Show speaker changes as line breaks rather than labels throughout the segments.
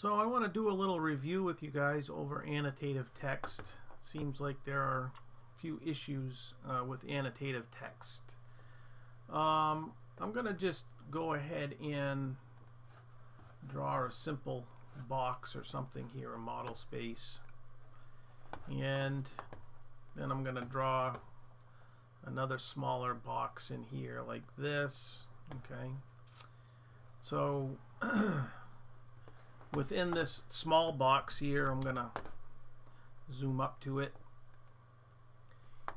So I want to do a little review with you guys over annotative text. Seems like there are a few issues with annotative text. I'm going to just go ahead and draw a simple box or something here, a model space. And then I'm going to draw another smaller box in here like this. Okay. So within this small box here, I'm going to zoom up to it,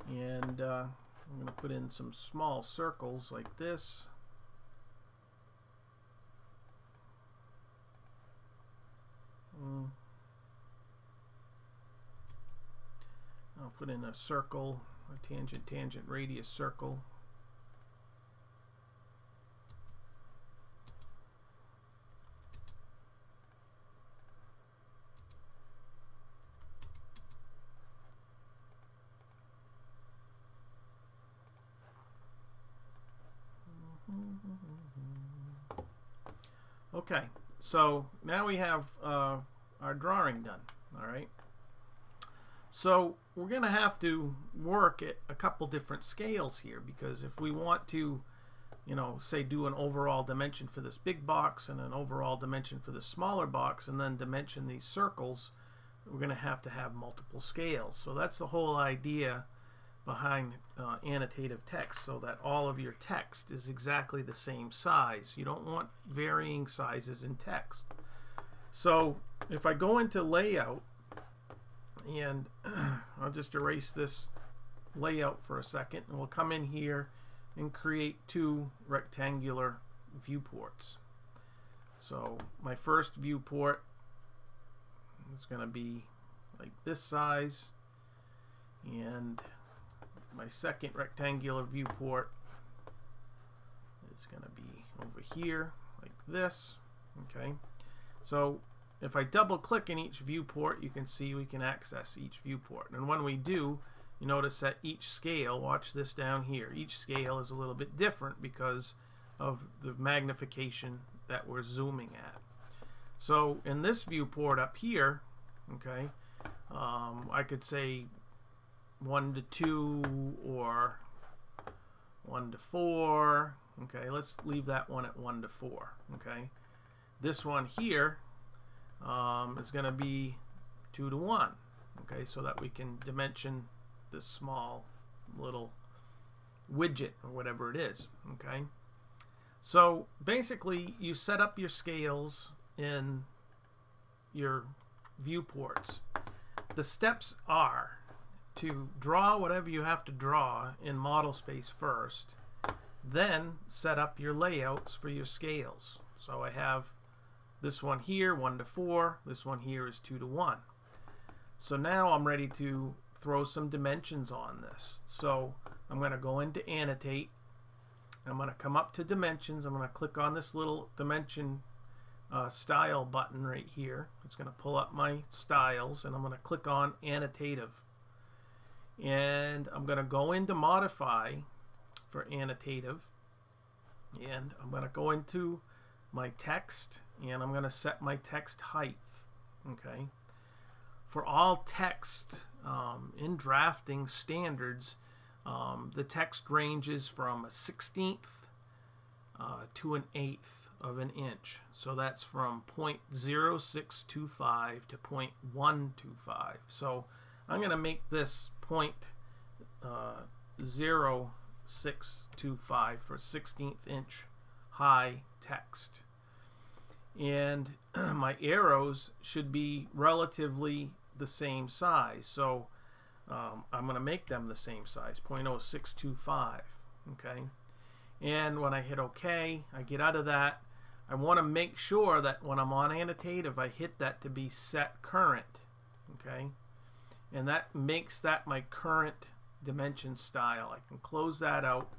and I'm going to put in some small circles like this. I'll put in a circle, a tangent radius circle. Okay, so now we have our drawing done. All right. So we're going to have to work at a couple different scales here, because if we want to, say do an overall dimension for this big box and an overall dimension for the smaller box, and then dimension these circles, we're going to have multiple scales. So that's the whole idea behind annotative text, so that all of your text is exactly the same size. You don't want varying sizes in text. So if I go into layout, and I'll just erase this layout for a second, and we'll come in here and create two rectangular viewports. So my first viewport is going to be like this size, and my second rectangular viewport is going to be over here like this. Okay, so if I double click in each viewport, you can see we can access each viewport. And when we do, you notice that each scale, watch this down here, each scale is a little bit different because of the magnification that we're zooming at. So in this viewport up here, okay, I could say 1 to 2 or 1 to 4. Okay, let's leave that one at 1 to 4. Okay, this one here is going to be 2 to 1. Okay, so that we can dimension this small little widget or whatever it is. Okay, so basically you set up your scales in your viewports. The steps are to draw whatever you have to draw in model space first, then set up your layouts for your scales. So I have this one here, 1 to 4. This one here is 2 to 1. So now I'm ready to throw some dimensions on this. So I'm going to go into Annotate. I'm going to come up to Dimensions. I'm going to click on this little dimension style button right here. It's going to pull up my styles, and I'm going to click on Annotative. And I'm going to go into Modify for Annotative, and I'm going to go into my text, and I'm going to set my text height. Okay, for all text in drafting standards, the text ranges from a 1/16 to an 1/8 of an inch. So that's from 0.0625 to 0.125. So I'm going to make this 0.0625 for 1/16 inch high text. And my arrows should be relatively the same size. So I'm going to make them the same size, 0.0625. Okay. And when I hit OK, I get out of that. I want to make sure that when I'm on Annotative, I hit that to be set current. Okay. And that makes that my current dimension style. I can close that out,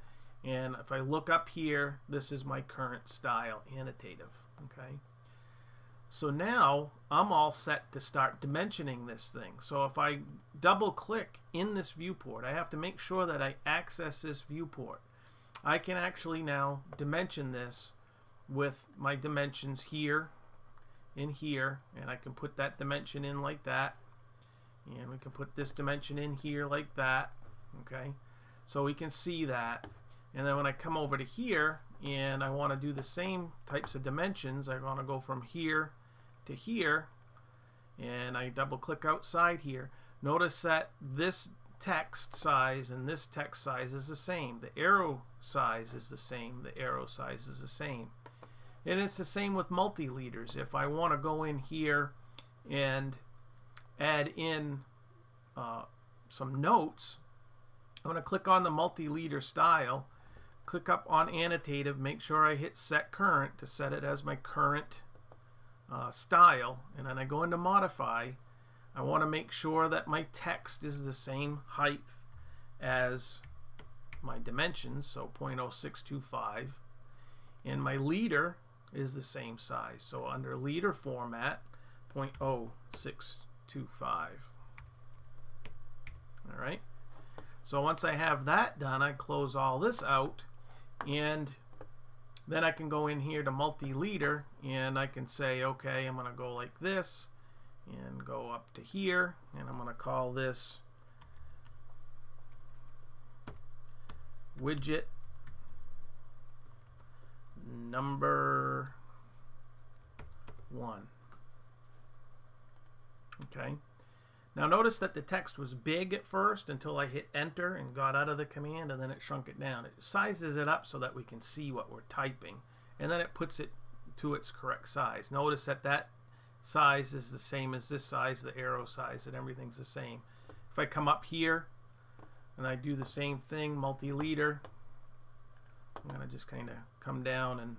and if I look up here, this is my current style, Annotative. Okay, so now I'm all set to start dimensioning this thing. So if I double click in this viewport, I have to make sure that I access this viewport. I can actually now dimension this with my dimensions here in here, and I can put that dimension in like that, and we can put this dimension in here like that. Okay, so we can see that. And then when I come over to here and I want to do the same types of dimensions, I want to go from here to here, and I double click outside here. Notice that this text size and this text size is the same. The arrow size is the same. The arrow size is the same. And it's the same with multi-leaders. If I want to go in here and add in some notes, I'm going to click on the multi-leader style, click up on Annotative, make sure I hit Set Current to set it as my current style, and then I go into Modify. I want to make sure that my text is the same height as my dimensions, so 0.0625, and my leader is the same size, so under leader format 0.0625. Alright, so once I have that done, I close all this out, and then I can go in here to multi-leader, and I can say, okay, I'm going to go like this and go up to here, and I'm going to call this widget number 1. Okay, now notice that the text was big at first until I hit enter and got out of the command, and then it shrunk it down. It sizes it up so that we can see what we're typing, and then it puts it to its correct size. Notice that that size is the same as this size, the arrow size, and everything's the same. If I come up here and I do the same thing, multi-leader, I'm going to just kind of come down and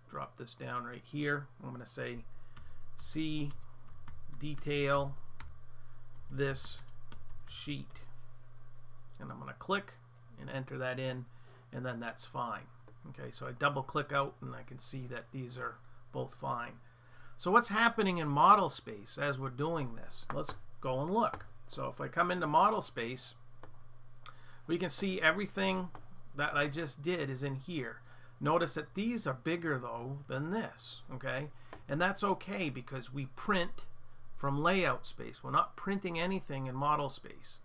drop this down right here. I'm going to say C detail this sheet, and I'm going to click and enter that in, and then that's fine. Okay, so I double click out and I can see that these are both fine. So what's happening in model space as we're doing this? Let's go and look. So if I come into model space, we can see everything that I just did is in here. Notice that these are bigger though than this, okay? And that's okay because we print from layout space. We're not printing anything in model space,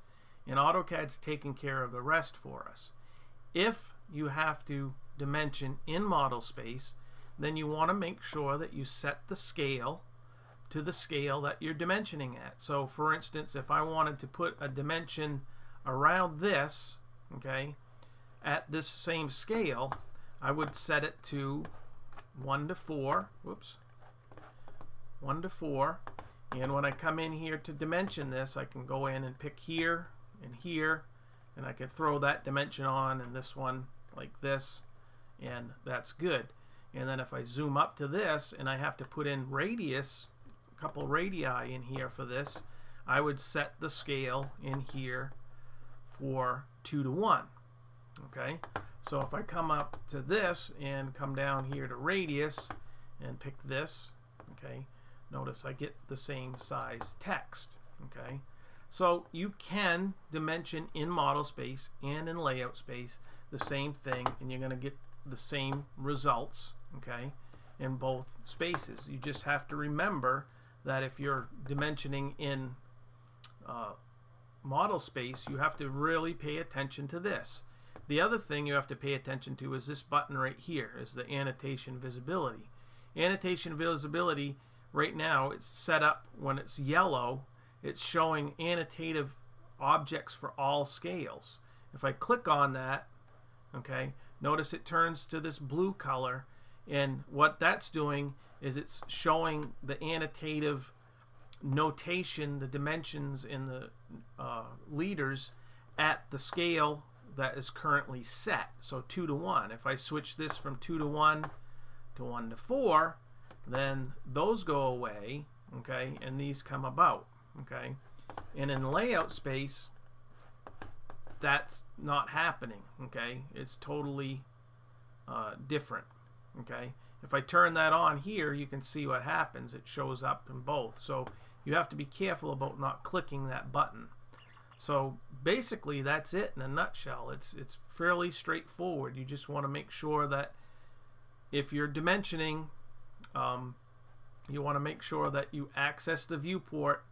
and AutoCAD's taking care of the rest for us. If you have to dimension in model space, then you want to make sure that you set the scale to the scale that you're dimensioning at. So for instance, if I wanted to put a dimension around this, okay, at this same scale, I would set it to 1 to 4. Whoops. 1 to 4. And when I come in here to dimension this, I can go in and pick here and here, and I can throw that dimension on and this one like this, and that's good. And then if I zoom up to this and I have to put in radius, a couple radii in here for this, I would set the scale in here for 2 to 1. Okay, so if I come up to this and come down here to radius and pick this, okay, notice I get the same size text. Okay, so you can dimension in model space and in layout space the same thing, and you're going to get the same results, okay, in both spaces. You just have to remember that if you're dimensioning in model space, you have to really pay attention to this. The other thing you have to pay attention to is this button right here, is the Annotation Visibility. Annotation Visibility, right now, it's set up when it's yellow, it's showing annotative objects for all scales. If I click on that, okay, notice it turns to this blue color, and what that's doing is it's showing the annotative notation, the dimensions in the leaders at the scale that is currently set, so 2 to 1. If I switch this from 2 to 1 to 1 to 4, then those go away, okay, and these come about, okay. And in layout space, that's not happening, okay. It's totally different, okay. If I turn that on here, you can see what happens. It shows up in both, so you have to be careful about not clicking that button. So basically that's it in a nutshell. It's fairly straightforward. You just want to make sure that if you're dimensioning you want to make sure that you access the viewport,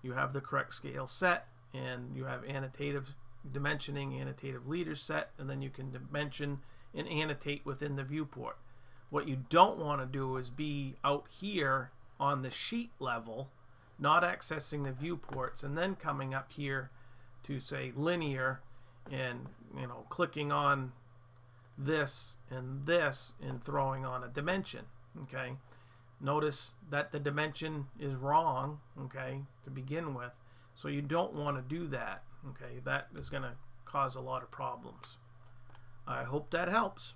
you have the correct scale set, and you have annotative dimensioning, annotative leaders set, and then you can dimension and annotate within the viewport. What you don't want to do is be out here on the sheet level, not accessing the viewports, and then coming up here to say linear and clicking on this and throwing on a dimension. Okay, notice that the dimension is wrong, okay, to begin with, so you don't want to do that. Okay, that is going to cause a lot of problems. I hope that helps.